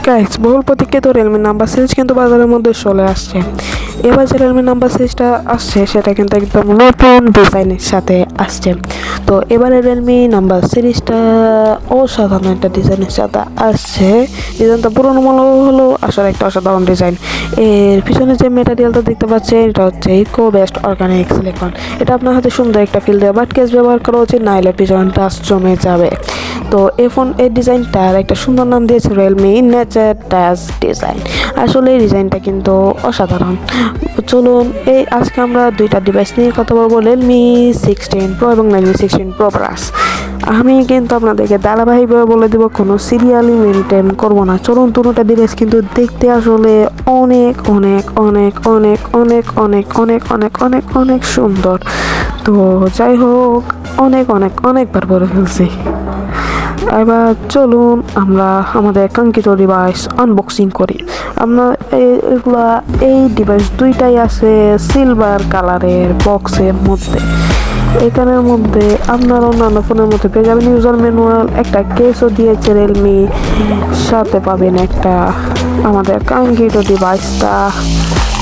Guys, বহুল প্রতীক্ষিত Realme number series কিন্তু বাজারের মধ্যে চলে আসছে। এবার যে রিয়েলমি নাম্বার সিরিজটা আসছে সেটা কিন্তু একদম নতুন ডিজাইনের সাথে আসছে। তো এবারে রিয়েলমি নাম্বার সিরিজটা অসাধারণ একটা ডিজাইনের সাথে আসছে। ডিজাইনটা পুরোনো মনে হলো আসলে একটা অসাধারণ ডিজাইন। এর পিছনে যে মেটেরিয়ালটা দেখতে পাচ্ছেন এটা হচ্ছে ইকো বেস্ট অর্গানিক সিলিকন। এটা আপনার হাতে সুন্দর একটা ফিল দেয়, বাট কেস ব্যবহার করা উচিত, না হলে পিছনে টাচ জমে যাবে। তো এই ডিজাইনটার একটা সুন্দর নাম দিয়েছে রিয়েলমি নেচার টাচ ডিজাইন। আসলে এই ডিজাইনটা কিন্তু অসাধারণ। চলুন আজকে আমরা দুইটা ডিভাইস নিয়ে কথা বলবো, রিয়েলমি 16 প্রো এবং রিয়েলমি 16 প্রো প্লাস। আমি কিন্তু আপনাদেরকে ধারাবাহিকভাবে বলে দেবো, কোনো সিরিয়ালি মেনটেন করবো না। চলুন, দুটোটা ডিভাইস কিন্তু দেখতে আসলে অনেক অনেক অনেক অনেক অনেক অনেক অনেক অনেক অনেক অনেক সুন্দর। তো যাই হোক, অনেক অনেক অনেকবার বলে ফেলছি। এবার চলুন আমরা আমাদের কাঙ্ক্ষিত ডিভাইস আনবক্সিং করি। আমরা এই ডিভাইস দুইটাই আছে সিলভার কালারের বক্সের মধ্যে। এখানের মধ্যে আপনারা অন্যান্য ফোনের মধ্যে পেয়ে যাবেন ইউজার ম্যানুয়াল, একটা কেসও দিয়েছে রিয়েলমি, সাথে পাবেন একটা আমাদের কাঙ্ক্ষিত ডিভাইসটা।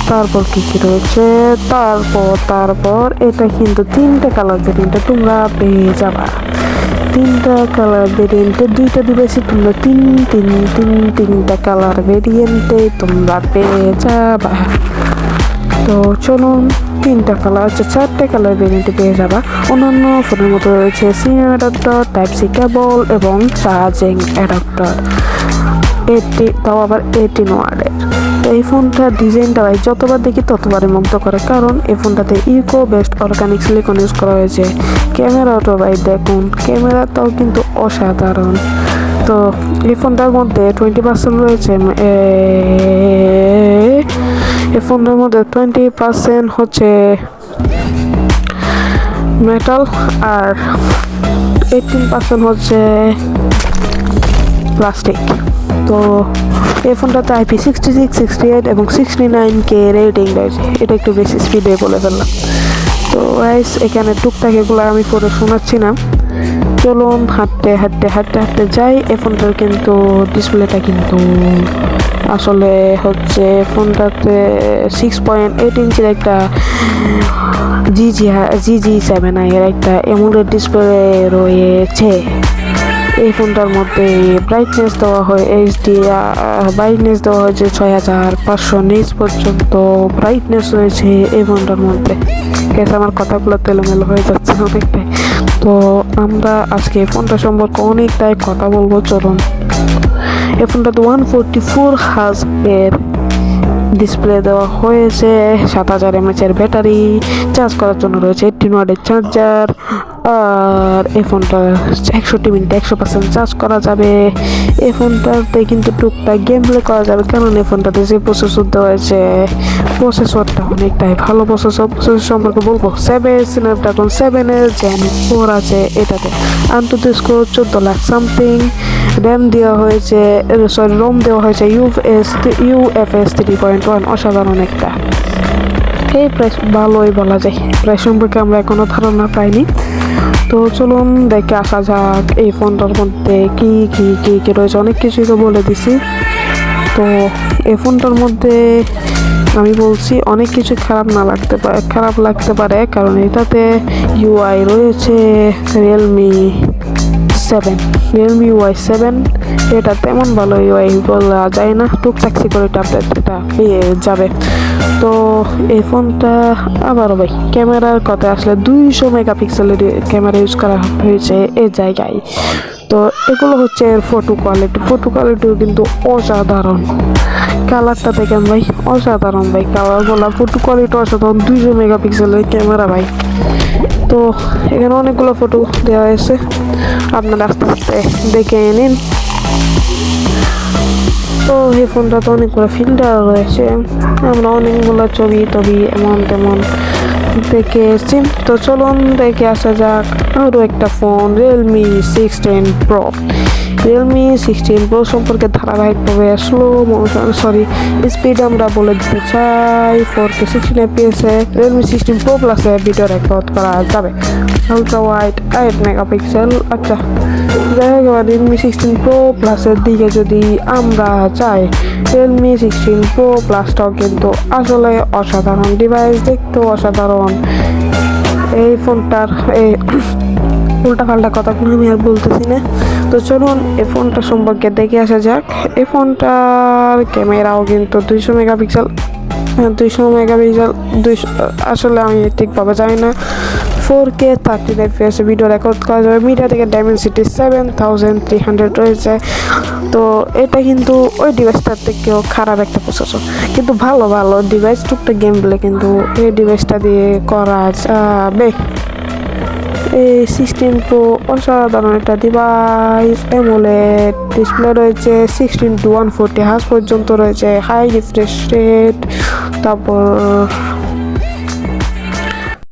তারপর কি রয়েছে, তারপর এটা কিন্তু 3টে কালার ভেরিয়েন্টে তোমরা পেয়ে যাবা। 3টা কালার ভেরিয়েন্টে দুইটা ডিভাইসে তোমরা তিনটা কালার ভেরিয়েন্টে তোমরা পেয়ে যাবা। তো চলুন, 3টা কালার 4টে কালার ভেরিয়েন্টে পেয়ে যাবা। অন্যান্য ফোনের মতো রয়েছে সিম অ্যাডাপ্টার, টাইপ সি কেবল এবং চার্জিং অ্যাডাপ্টার, তাও আবার 18 ওয়াটের। এই ফোনটার ডিজাইনটা ভাই যতবার দেখি ততবারই মুগ্ধ করে, কারণ এই ফোনটাতে eco best organic silicon use করা হয়েছে। ক্যামেরাটাও ভাই দেখুন, ক্যামেরাটাও কিন্তু অসাধারণ। তো এই ফোনটার মধ্যে 20% রয়েছে, এই ফোনটার মধ্যে 20% হচ্ছে মেটাল আর 18% হচ্ছে প্লাস্টিক। তো এই ফোনটাতে IP66, 68 এবং 69K রেটিং রয়েছে। এটা একটু বেশি স্পিডে বলে ফেললাম। তো গাইস, এখানে টুকটাক এগুলো আমি পরে শোনাচ্ছি না। চলুন হাঁটতে যাই। এই ফোনটার কিন্তু ডিসপ্লেটা কিন্তু আসলে হচ্ছে ফোনটাতে 6.8 ইঞ্চির একটা GG7i এর একটা AMOLED ডিসপ্লে রয়েছে। এই ফোনটার মধ্যে ব্রাইটনেস দেওয়া হয় ব্রাইটনেস দেওয়া হয়েছে 6500 নিচ পর্যন্ত ব্রাইটনেস রয়েছে এই ফোনটার মধ্যে। গেছে আমার কথাগুলো তেলোমেলো হয়ে যাচ্ছে অনেকটাই। তো আমরা আজকে এই ফোনটা সম্পর্কে অনেকটাই কথা বলবো। চলুন, এই ফোনটাতে 144 হার্জ ডিসপ্লে দেওয়া হয়েছে, 7000 mAh এর ব্যাটারি, চার্জ করার জন্য রয়েছে 18 ওয়াটের চার্জার। আর এই ফোনটা 61 মিনিটে 100% চার্জ করা যাবে। এই ফোনটাতে কিন্তু টুকটাক গেম প্লে করা যাবে, কারণ এই ফোনটাতে যে প্রসেসর দেওয়া হয়েছে প্রসেসরটা অনেকটাই ভালো। প্রসেসর সম্পর্কে বলবো, স্ন্যাপড্রাগন 7 Gen 4 আছে এটাতে। আন্তর্জাতিক স্কোর 14 লাখ সামথিং। রোম দেওয়া হয়েছে UFS 3.1। অসাধারণ একটা। এই প্রাইস ভালোই বলা যায়, প্রাইস সম্পর্কে আমরা এখনো ধারণা পাইনি। তো চলুন দেখে আসা যাক এই ফোনটার মধ্যে কি রয়েছে। অনেক কিছুই তো বলে দিছি। তো এই ফোনটার মধ্যে আমি বলছি অনেক কিছু খারাপ লাগতে পারে, কারণ এটাতে UI রয়েছে রিয়েলমি UI 7। এটা তেমন ভালো UI বলা যায় না, টুকটাক সিকিউরিটি আপডেট এটা পেয়ে যাবে। তো এই ফোনটা আবারও ভাই ক্যামেরার কথা আসলে 200 মেগাপিক্সেলের ক্যামেরা ইউজ করা হয়েছে এই জায়গায়। তো এগুলো হচ্ছে এর ফটো কোয়ালিটিও কিন্তু অসাধারণ। কালারটা দেখেন ভাই, অসাধারণ ভাই, কালারগুলো ফটো কোয়ালিটি অসাধারণ। 200 মেগাপিক্সেলের ক্যামেরা ভাই। তো এখানে অনেকগুলো ফটো দেওয়া হয়েছে, আপনারা আস্তে আস্তে দেখে নিন। তো এই ফোনটাতে অনেকগুলো ফিল্টার রয়েছে, আমরা অনেকগুলো ছবি এমন তেমন দেখেছি। তো চলুন দেখে আসা যাক আরও একটা ফোন, রিয়েলমি 16 প্রো সম্পর্কে ধারাবাহিকভাবে স্পিড আমরা বলে দিতে চাই। 4K 16 fps রিয়েলমি 16 প্রো প্লাসে ভিডিও রেকর্ড করা যাবে। Ultra wide 8 megapixel. আচ্ছা যাই হোক, এবার রিয়েলমি 16 প্রো প্লাসের দিকে যদি আমরা যাই, রিয়েলমি 16 প্রো প্লাসটাও কিন্তু আসলে অসাধারণ ডিভাইস, দেখতেও অসাধারণ। এই ফোনটার এই উল্টাপাল্টা কথাগুলো আমি আর বলতেছি না। তো চলুন এই ফোনটা সম্পর্কে দেখে আসা যাক। এই ফোনটার ক্যামেরাও কিন্তু 200 মেগাপিক্সেল, 200 আসলে আমি ঠিকভাবে জানি না। 4K 30 FPS ভিডিও রেকর্ড করা যাবে। মিডিয়া থেকে ডাইমেনসিটি 7300 রয়েছে। তো এটা কিন্তু ওই ডিভাইসটার থেকেও খারাপ একটা প্রসেসর, কিন্তু ভালো ডিভাইস, টুকটাক গেম প্লে কিন্তু এই ডিভাইসটা দিয়ে করা যাবে। এই 16 প্রো অসাধারণ একটা ডিভাইস। AMOLED ডিসপ্লে রয়েছে, 16:140 হার্জ পর্যন্ত রয়েছে, হাই রিফ্রেশ রেট, তারপর